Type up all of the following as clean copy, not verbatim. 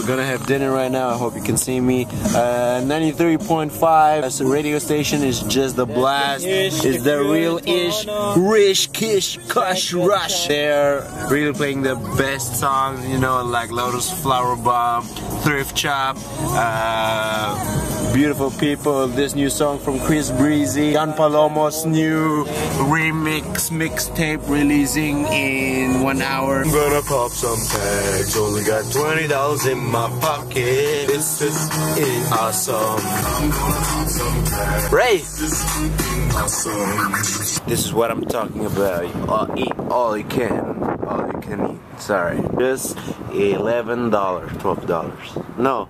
gonna have dinner right now. I hope you can see me. 93.5 as a radio station is just the blast. It's the real ish, Rish, Kish, Kush, Rush. They're really playing the best songs, you know, like Lotus Flower Bomb, Thrift Shop, Beautiful People, this new song from Chris Breezy, Jan Palomo's new remix mixtape releasing in 1 hour. I'm gonna pop some tags, only got $20 in my pocket. This is awesome. Ray! This is what I'm talking about. Eat all you can. All you can eat. Sorry. Just $11, $12. No.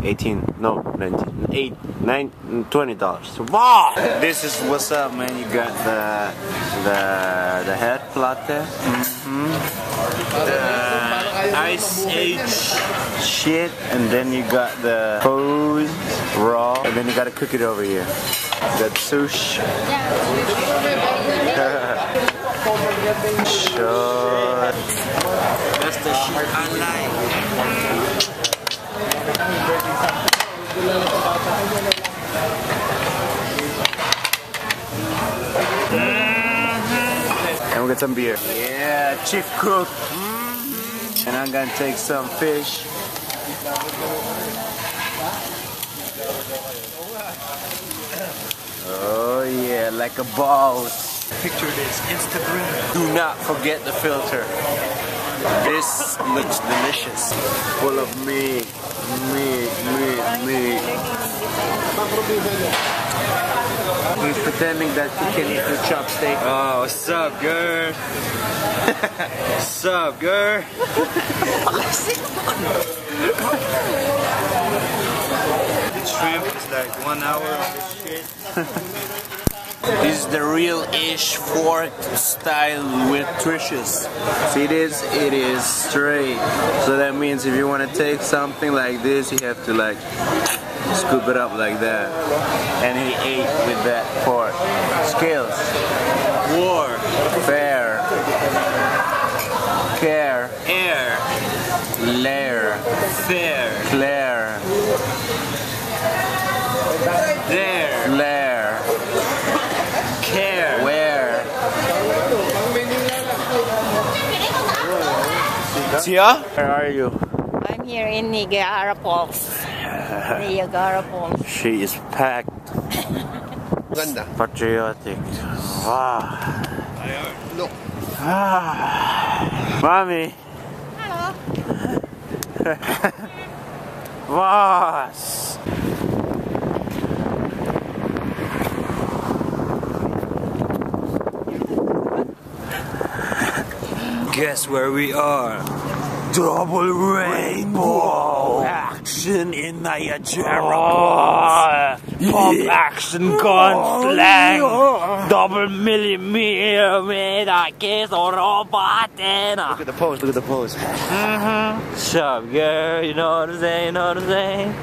18, no, 19, 8, 9, $20. Wow! This is what's up, man. You got the head platte, the ice age shit, and then you got the pose raw, and then you gotta cook it over here. That sushi. Sure. That's the shit I like. And we got some beer. Yeah, chief cook. And I'm gonna take some fish. Oh yeah, like a boss. Picture this, Instagram. Do not forget the filter. This looks delicious. Full of meat. Meat. He's pretending that he can eat the chopstick. Oh, what's up, girl? What's up, girl? The shrimp is like 1 hour of this shit. This is the real-ish fork style with trishes. See this? It is straight. So that means if you want to take something like this, you have to like scoop it up like that. And he ate with that fork. Skills. War. Fair. Care. Air. Lair. Fair. Claire. There. Lair. Care. Where? Tia? Where are you? I'm here in Niagara Falls. Niagara Falls. She is packed. Patriotic. Wow. Look. Mommy. Hello. Boss. Guess where we are? Double rainbow action in Niagara. Pop action gun slang. Double millimeter case or robot. Look at the pose, look at the pose. What's up, girl? You know what I'm saying? You know what I'm saying?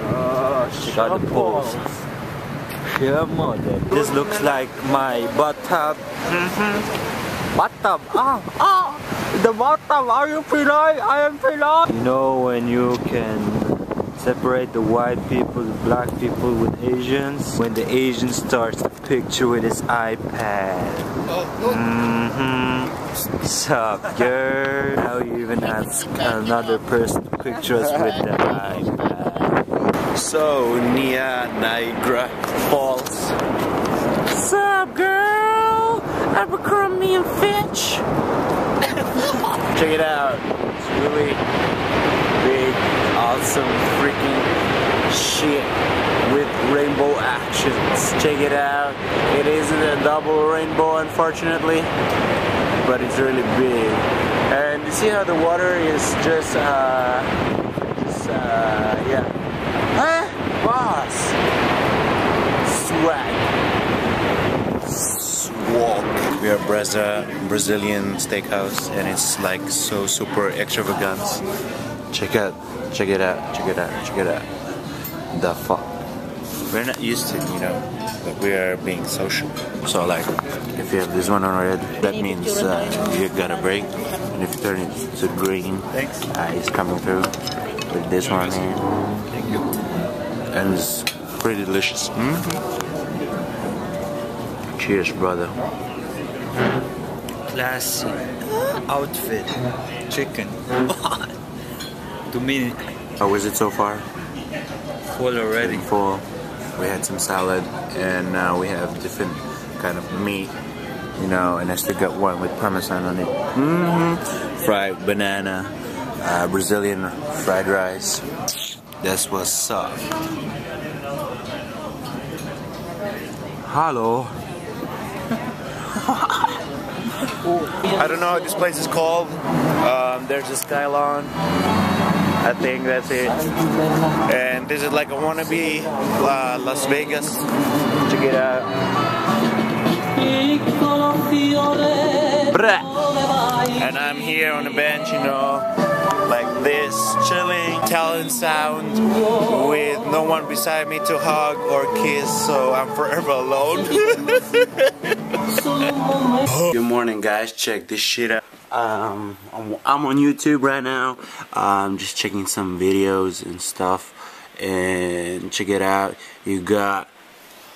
Oh, check out the pose. Come on, then. This looks like my bathtub. Bathtub, the bathtub, are you Pinoy? I am Pinoy. You know when you can separate the white people, the black people with Asians? When the Asian starts the picture with his iPad. Sup, girl? Now you even ask another person to picture us with the iPad. So, Niagara Falls. Sup, girl? Abercrombie and Fitch. Check it out. It's really big, awesome, freaking shit with rainbow actions. Check it out. It isn't a double rainbow, unfortunately, but it's really big. And you see how the water is just yeah. Huh? Boss. Swag. Walk. We are Brazilian steakhouse, and it's like so super extravagant. Check it out, check it out. The fuck. We're not used to it, you know, but we are being social. So like, if you have this one on red, that means you got a break, and if you turn it to green, it's coming through. with this one here. Thank you. And it's pretty delicious. Cheers, brother. Classy outfit. Chicken. To me, How was it so far? full already. Full. We had some salad, and now we have different kind of meat, you know, and I still got one with parmesan on it. Fried banana, Brazilian fried rice. That's what's up. Hello. I don't know what this place is called. There's a Skylon. I think that's it. And this is like a wannabe Las Vegas. Check it out. And I'm here on the bench, you know, like this, chilling, talent sound, with no one beside me to hug or kiss, so I'm forever alone. Good morning, guys. Check this shit out. I'm on YouTube right now. I'm just checking some videos and stuff, and check it out. You got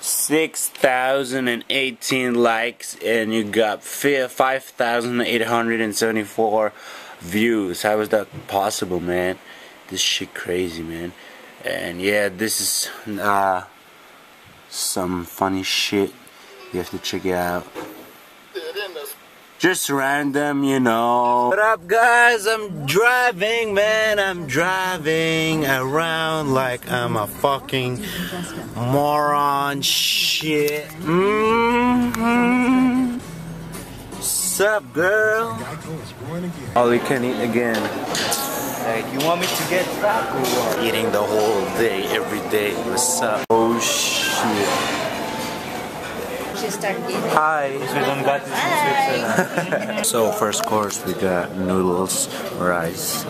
6,018 likes, and you got 5,874 views. How is that possible, man? This shit crazy, man. And yeah, this is some funny shit. You have to check it out. Just random, you know. What up, guys? I'm driving, man. I'm driving around like I'm a fucking moron. Shit. Sup, girl? All you can eat again. Like, you want me to get fat or what? Eating the whole day, every day. What's up? Oh shit. Hi. We don't got this in Switzerland. So first course we got noodles, rice,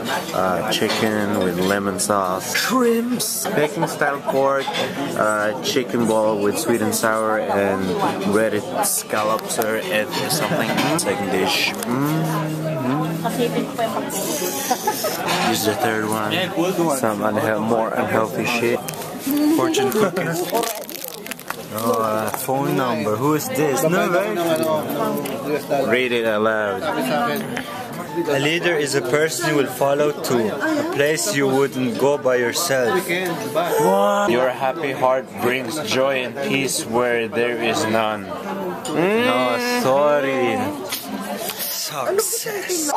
chicken with lemon sauce, shrimps, Peking style pork, chicken ball with sweet and sour, and breaded scallops or something. Second dish. This is the third one. Some more unhealthy shit. Fortune cookies. Oh, phone number. Who is this? No, right? Read it aloud. A leader is a person you will follow to a place you wouldn't go by yourself. Your happy heart brings joy and peace where there is none. No, sorry. Success.